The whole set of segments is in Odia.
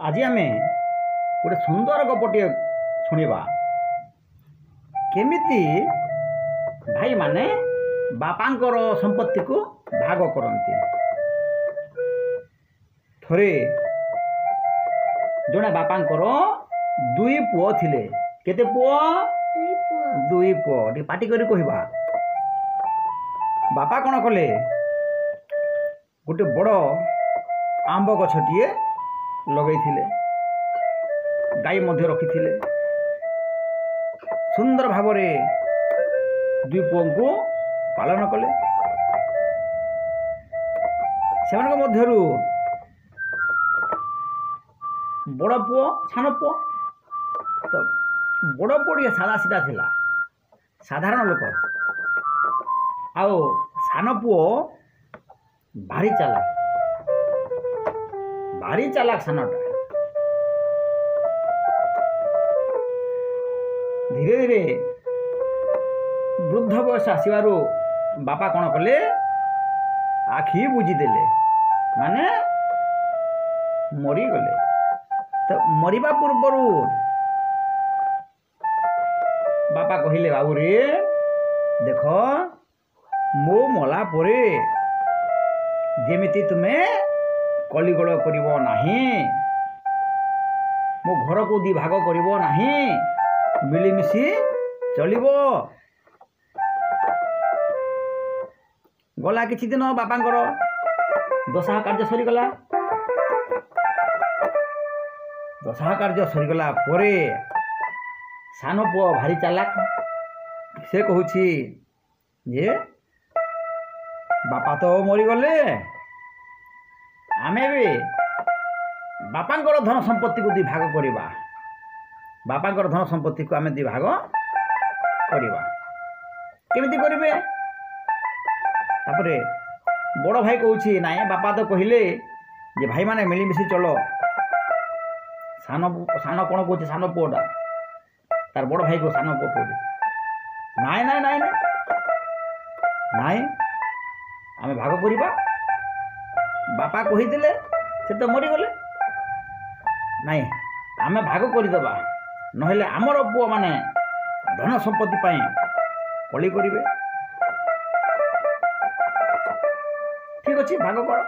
आज आम गोटे सुंदर गपटे शुणा केमिति भाई माने बापांकर संपत्ति को भाग करती। थरे जड़े बापांकर दुई पुओ थिले। केते पुओ? दुई पुओ। पाटी करी कहबा। बापा कौन कले गोटे बड़ आंब गछटिए लगैथिले। गाई मध्य रखिथिले। सुंदर भावरे दुई पुओं को पालन कले। सेମାନଙ୍କ मध्यरु बड़ पुओ सान पुओ। तो बड़ पुओ सादा सीधा थिला, साधारण लोक। आओ सान पुओ भारी चालाक सानटा। धीरे धीरे वृद्ध बयस आसबार बापा कौन कले आखि बुझीदेले, माने मरीगले। तो मरिबा पूर्वर बापा कहले, बाबू रे देख मो मला परे जेमिति तुमे कलिगोल करिब नाही, मो घर को दी भाग करिब नाही, मिलिमिशि चलिब। गला किछि दिन बापांकर दशा कार्य सरीगला। दशा कार्य सरीगला परे सान पुओ भारी चालाक। से कहूछि जे बापा तो मरीगले, आमे भी बापांकर धन संपत्ति को दी भाग करिबा। बापांकर धन संपत्ति को आमे दी भाग करिबा। केमिति करिबे? तापरे बड़ भाई कहूछि नाई, बापा तो कहले जे भाई माने मिलिमिशि चलो। सान कौन कहूछि? सान पुओटा तार बड़ भाई को सान पुओ कहूछि। नाई नाई नाई नाई आमे भाग करिबा। बापा कहिदेले से तो मरीगले। नाई आमे भाग करदेबा, नहेले आमर पुओ माने धन संपत्ति पाई कली करिवे। ठीक अच्छे भाग कर।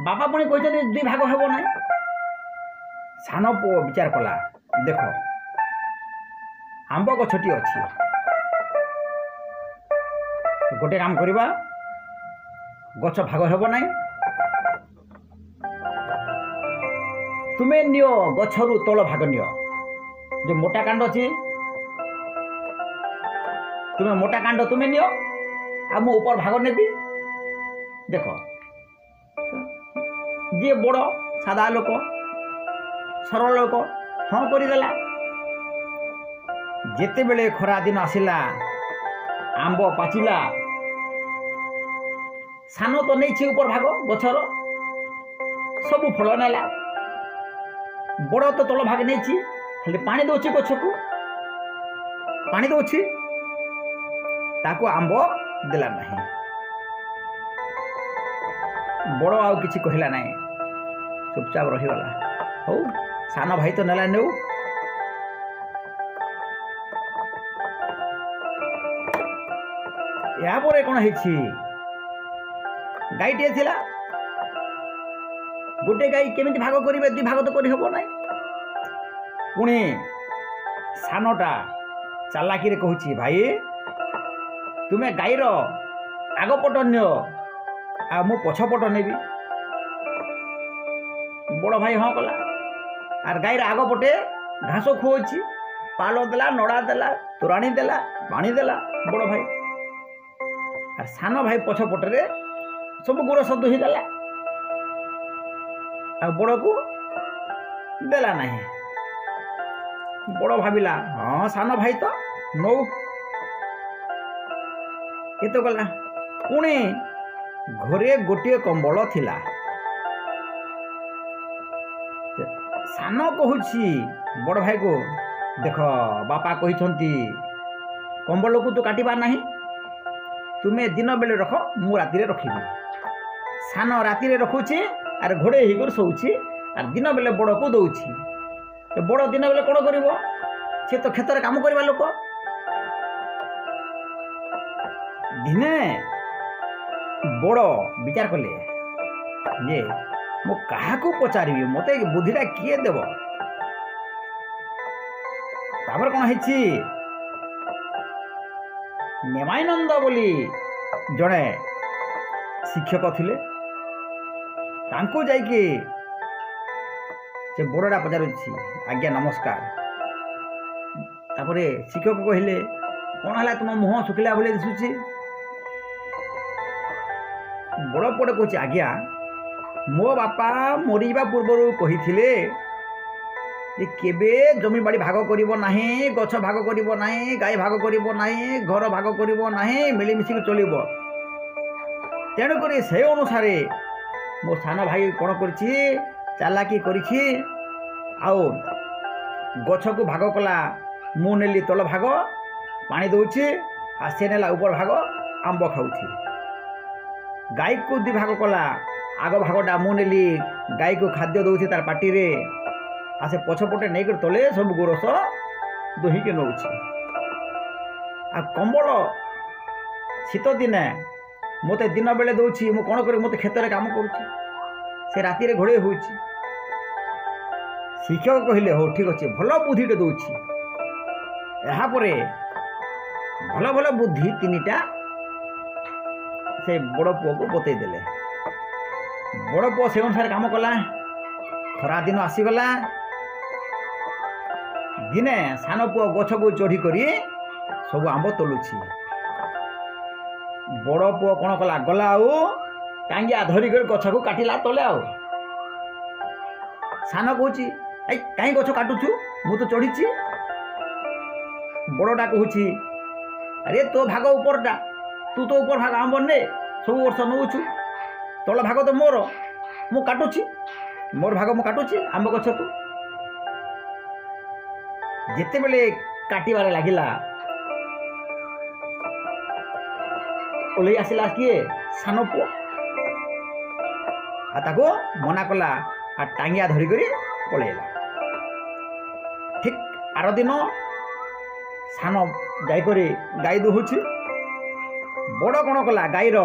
बापा पुणी कहते दुई भाग हेब ना। सान पुओ विचार कला, देख आंब गछटी अच्छी, गोटे काम करिबा, गछ भाग हेब ना। तुमे नियो गछरु तल भाग नियो। जो मोटा कांड अच्छी तुमे मोटा कांड तुमे नियो, आ मो ऊपर भाग नेबी। देख जी बड़ सादा लोक सरल लोक हाँ करदेला। जेते बेले खरा दिन आसिला, आंब पाचिला, सान तो नहीं ऊपर भाग गछर सब फल नेला। बड़ तो तल भाग नहीं, खाली पानी दौची गछ को, पानी दौची ताको आंब देला नहीं। बड़ आउ किछि कहला नहीं, चुपचाप रहीगला। हौ सान भाई तो नेला नेउ। या परे कोन हेछि? गाईटे थिला। गोटे गाई केमिति भाग करिवे? दुई भाग तो करि हबो नाही। पुणी सानटा चालाकी रे कहूछि, भाई तुमे गाईर आगपट नियो, आ मु पछपट नेबी। बड़ भाई हाँ कला। आर गाईर आगपटे घास खुओछि, पाल देला, नड़ा देला, तोराणी देला, पानी देला बड़ भाई। आर सान भाई पछपटे सब गोरस दुही देला, आ बड़ को देला नहीं। बड़ भाविला हाँ सान भाई तो नौ। ये तो गला। पुणी घरे गोटे कंबल थिला। सान कहूछि बड़ भाई को, देख बापा कहिछंती कंबल को तो काटिबार नहीं, तुमे दिन बेले रख, मु राति रे रखिबी। सान राति रे रखुछि, ଆର୍ ଘୋଡ଼େଇ ହେଇକରି ଶୋଉଛି ଆର୍ ଦିନ ବେଲେ ବଡ଼କୁ ଦଉଛି। ବଡ଼ ଦିନ ବେଲେ କ'ଣ କରିବ? ସେ ତ କ୍ଷେତରେ କାମ କରିବା ଲୋକ। ଦିନେ ବଡ଼ ବିଚାର କଲେ ଯେ ମୁଁ କାହାକୁ ପଚାରିବି, ମୋତେ ବୁଦ୍ଧିଟା କିଏ ଦେବ? ତାପରେ କ'ଣ ହେଇଛି, ନେମାନନ୍ଦ ବୋଲି ଜଣେ ଶିକ୍ଷକ ଥିଲେ, ତାଙ୍କୁ ଯାଇକି ସେ ବଡ଼ଟା ପଚାରୁଛି, ଆଜ୍ଞା ନମସ୍କାର। ତାପରେ ଶିକ୍ଷକ କହିଲେ, କ'ଣ ହେଲା ତୁମ ମୁହଁ ଶୁଖିଲା ଭଳି ଦିଶୁଛି? ବଡ଼ ପଟେ କହୁଛି, ଆଜ୍ଞା ମୋ ବାପା ମରିଯିବା ପୂର୍ବରୁ କହିଥିଲେ ଯେ କେବେ ଜମି ବାଡ଼ି ଭାଗ କରିବ ନାହିଁ, ଗଛ ଭାଗ କରିବ ନାହିଁ, ଗାଈ ଭାଗ କରିବ ନାହିଁ, ଘର ଭାଗ କରିବ ନାହିଁ, ମିଳିମିଶିକି ଚଳିବ। ତେଣୁକରି ସେ ଅନୁସାରେ ମୋ ସାନ ଭାଇ କ'ଣ କରିଛି, ଚାଲାକି କରିଛି, ଆଉ ଗଛକୁ ଭାଗ କଲା। ମୁଁ ନେଲି ତଳ ଭାଗ, ପାଣି ଦେଉଛି, ଆଉ ସେ ନେଲା ଉପର ଭାଗ, ଆମ୍ବ ଖାଉଛି। ଗାଈକୁ ଦୁଇ ଭାଗ କଲା, ଆଗ ଭାଗଟା ମୁଁ ନେଲି, ଗାଈକୁ ଖାଦ୍ୟ ଦେଉଛି ତାର ପାଟିରେ, ଆଉ ସେ ପଛପଟେ ନେଇକରି ତଳେ ସବୁ ଗୋରସ ଦୁହିଁକି ନେଉଛି। ଆଉ କମ୍ବଳ ଶୀତ ଦିନେ ମୋତେ ଦିନ ବେଳେ ଦେଉଛି, ମୁଁ କ'ଣ କରିବି? ମୋତେ କ୍ଷେତରେ କାମ କରୁଛି, ସେ ରାତିରେ ଘୋଡ଼େଇ ହେଉଛି। ଶିକ୍ଷକ କହିଲେ, ହଉ ଠିକ୍ ଅଛି, ଭଲ ବୁଦ୍ଧିଟେ ଦେଉଛି। ଏହାପରେ ଭଲ ଭଲ ବୁଦ୍ଧି ତିନିଟା ସେ ବଡ଼ ପୁଅକୁ ବତେଇ ଦେଲେ। ବଡ଼ ପୁଅ ସେ ଅନୁସାରେ କାମ କଲା। ଖରାଦିନ ଆସିଗଲା। ଦିନେ ସାନ ପୁଅ ଗଛକୁ ଚଢ଼ି କରି ସବୁ ଆମ୍ବ ତୋଳୁଛି। ବଡ଼ ପୁଅ କ'ଣ କଲା, ଗଲା ଆଉ ଟାଙ୍ଗିଆ ଧରିକରି ଗଛକୁ କାଟିଲା ତଳେ। ଆଉ ସାନ କହୁଛି, ଏଇ କାହିଁ ଗଛ କାଟୁଛୁ? ମୁଁ ତ ଚଢ଼ିଛି। ବଡ଼ଟା କହୁଛି, ଆରେ ତୋ ଭାଗ ଉପରଟା, ତୁ ତ ଉପର ଭାଗ ଆମ୍ବ ନେ, ସବୁ ବର୍ଷ ନେଉଛୁ, ତଳ ଭାଗ ତ ମୋର, ମୁଁ କାଟୁଛି, ମୋର ଭାଗ ମୁଁ କାଟୁଛି ଆମ୍ବ ଗଛକୁ। ଯେତେବେଳେ କାଟିବାରେ ଲାଗିଲା, ଓହ୍ଲେଇ ଆସିଲା କିଏ? ସାନ ପୁଅ। ଆଉ ତାକୁ ମନା କଲା, ଆଉ ଟାଙ୍ଗିଆ ଧରିକରି ପଳେଇଲା। ଠିକ୍ ଆର ଦିନ ସାନ ଯାଇକରି ଗାଈ ଦୁହୁଛି। ବଡ଼ କ'ଣ କଲା, ଗାଈର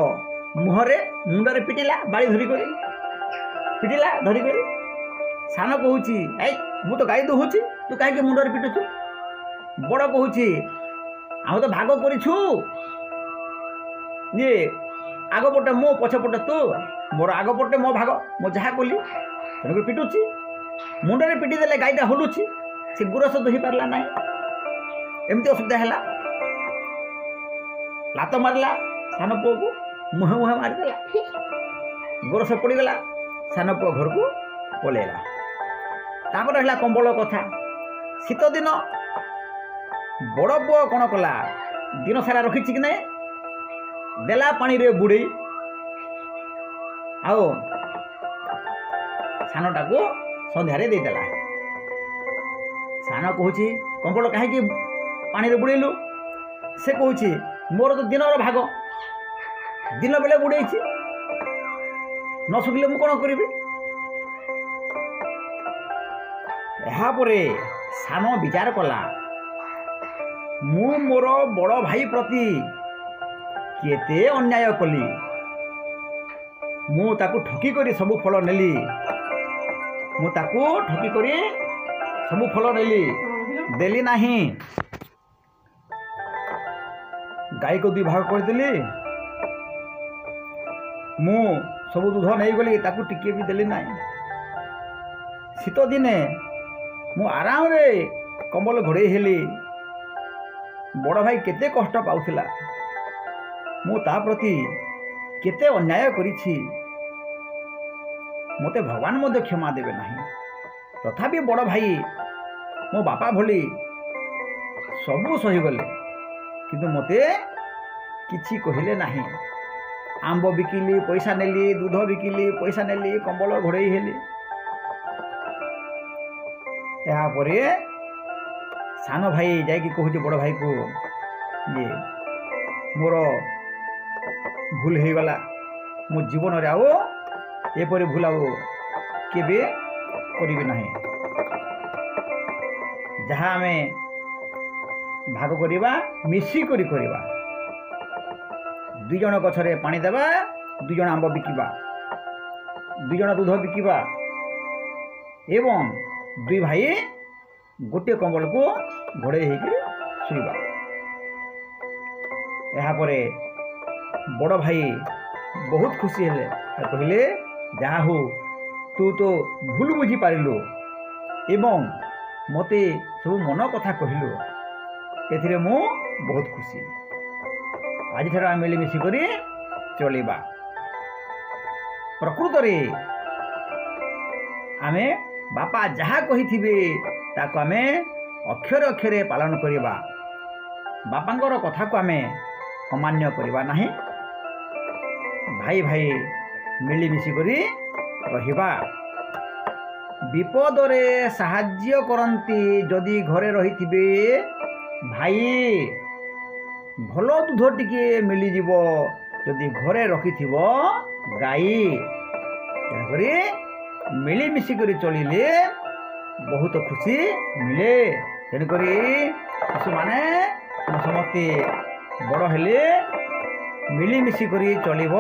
ମୁଣ୍ଡରେ ପିଟିଲା, ବାଡ଼ି ଧରିକରି ପିଟିଲା ଧରିକରି। ସାନ କହୁଛି, ଏଇ ମୁଁ ତ ଗାଈ ଦୁହୁଛି, ତୁ କାହିଁକି ମୁଣ୍ଡରେ ପିଟୁଛୁ? ବଡ଼ କହୁଛି, ଆମେ ତ ଭାଗ କରିଛୁ, ଯେ ଆଗପଟେ ମୁଁ, ପଛପଟେ ତୁ, ମୋର ଆଗପଟେ ମୋ ଭାଗ, ମୁଁ ଯାହା କଲି ତେଣୁକରି ପିଟୁଛି। ମୁଣ୍ଡରେ ପିଟି ଦେଲେ ଗାଈଟା ହଲୁଛି, ସେ ଗୋରସ ଦୁହିଁ ପାରିଲା ନାହିଁ। ଏମିତି ଅସୁବିଧା ହେଲା। ଲାତ ମାରିଲା ସାନ ପୁଅକୁ, ମୁହେଁ ମୁହେଁ ମାରିଦେଲା, ଗୋରସ ପଡ଼ିଗଲା। ସାନ ପୁଅ ଘରକୁ ପଳେଇଲା। ତାପରେ ହେଲା କମ୍ବଳ କଥା। ଶୀତ ଦିନ ବଡ଼ ପୁଅ କ'ଣ କଲା, ଦିନ ସାରା ରଖିଛି କି ନାହିଁ, ଦେଲା ପାଣିରେ ବୁଡ଼େଇ, ଆଉ ସାନଟାକୁ ସନ୍ଧ୍ୟାରେ ଦେଇଦେଲା। ସାନ କହୁଛି, କମ୍ବଳ କାହିଁକି ପାଣିରେ ବୁଡ଼େଇଲୁ? ସେ କହୁଛି, ମୋର ତ ଦିନର ଭାଗ, ଦିନ ବେଳେ ବୁଡ଼େଇଛି, ନ ଶୁଖିଲେ ମୁଁ କ'ଣ କରିବି? ଏହାପରେ ସାନ ବିଚାର କଲା, ମୁଁ ମୋର ବଡ଼ ଭାଇ ପ୍ରତି କେତେ ଅନ୍ୟାୟ କଲି। ମୁଁ ତାକୁ ଠକି କରି ସବୁ ଫଳ ନେଲି, ମୁଁ ତାକୁ ଠକି କରି ସବୁ ଫଳ ନେଲି, ଦେଲି ନାହିଁ। ଗାଈକୁ ଦୁଇ ଭାଗ କରିଦେଲି, ମୁଁ ସବୁ ଦୁଧ ନେଇଗଲି, ତାକୁ ଟିକିଏ ବି ଦେଲି ନାହିଁ। ଶୀତ ଦିନେ ମୁଁ ଆରାମରେ କମ୍ବଳ ଘୋଡ଼େଇ ହେଲି। ବଡ଼ ଭାଇ କେତେ କଷ୍ଟ ପାଉଥିଲା, ମୁଁ ତା ପ୍ରତି କେତେ ଅନ୍ୟାୟ କରିଛି, ମୋତେ ଭଗବାନ ମଧ୍ୟ କ୍ଷମା ଦେବେ ନାହିଁ। ତଥାପି ବଡ଼ ଭାଇ ମୋ ବାପା ଭଳି ସବୁ ସହିଗଲେ, କିନ୍ତୁ ମୋତେ କିଛି କହିଲେ ନାହିଁ। ଆମ୍ବ ବିକିଲି, ପଇସା ନେଲି, ଦୁଧ ବିକିଲି, ପଇସା ନେଲି, କମ୍ବଳ ଘୋଡ଼େଇ ହେଲି। ଏହାପରେ ସାନ ଭାଇ ଯାଇକି କହୁଛି ବଡ଼ ଭାଇକୁ ଯେ ମୋର ଭୁଲ ହେଇଗଲା, ମୋ ଜୀବନରେ ଆଉ ଏପରି ଭୁଲ ଆଉ କେବେ କରିବେ ନାହିଁ। ଯାହା ଆମେ ଭାଗ କରିବା ମିଶିକରି କରିବା। 2 ଜଣ ଗଛରେ ପାଣି ଦେବା, 2 ଜଣ ଆମ୍ବ ବିକିବା, 2 ଜଣ ଦୁଧ ବିକିବା ଏବଂ 2 ଭାଇ ଗୋଟିଏ କମ୍ବଳକୁ ଘୋଡ଼େଇ ହେଇକି ଶୋଇବା। ଏହାପରେ ବଡ଼ ଭାଇ ବହୁତ ଖୁସି ହେଲେ, କହିଲେ ଯାହା ହଉ ତୁ ତ ଭୁଲ ବୁଝିପାରିଲୁ ଏବଂ ମୋତେ ସବୁ ମନ କଥା କହିଲୁ, ଏଥିରେ ମୁଁ ବହୁତ ଖୁସି। ଆଜିଠାରୁ ଆମେ ମିଳିମିଶି କରି ଚଳିବା। ପ୍ରକୃତରେ ଆମେ ବାପା ଯାହା କହିଥିବେ ତାକୁ ଆମେ ଅକ୍ଷରେ ଅକ୍ଷରେ ପାଳନ କରିବା। ବାପାଙ୍କର କଥାକୁ ଆମେ ଅମାନ୍ୟ କରିବା ନାହିଁ। ଭାଇ ଭାଇ ମିଳିମିଶି କରି ରହିବା। ବିପଦରେ ସାହାଯ୍ୟ କରନ୍ତି ଯଦି ଘରେ ରହିଥିବେ ଭାଇ। ଭଲ ଦୁଧ ଟିକେ ମିଳିଯିବ ଯଦି ଘରେ ରଖିଥିବ ଗାଈ। ତେଣୁକରି ମିଳିମିଶି କରି ଚଳିଲେ ବହୁତ ଖୁସି ମିଳେ। ତେଣୁକରି ଶିଶୁମାନେ ସମସ୍ତେ ବଡ଼ ହେଲେ ମିଳିମିଶି କରି ଚଳିବ।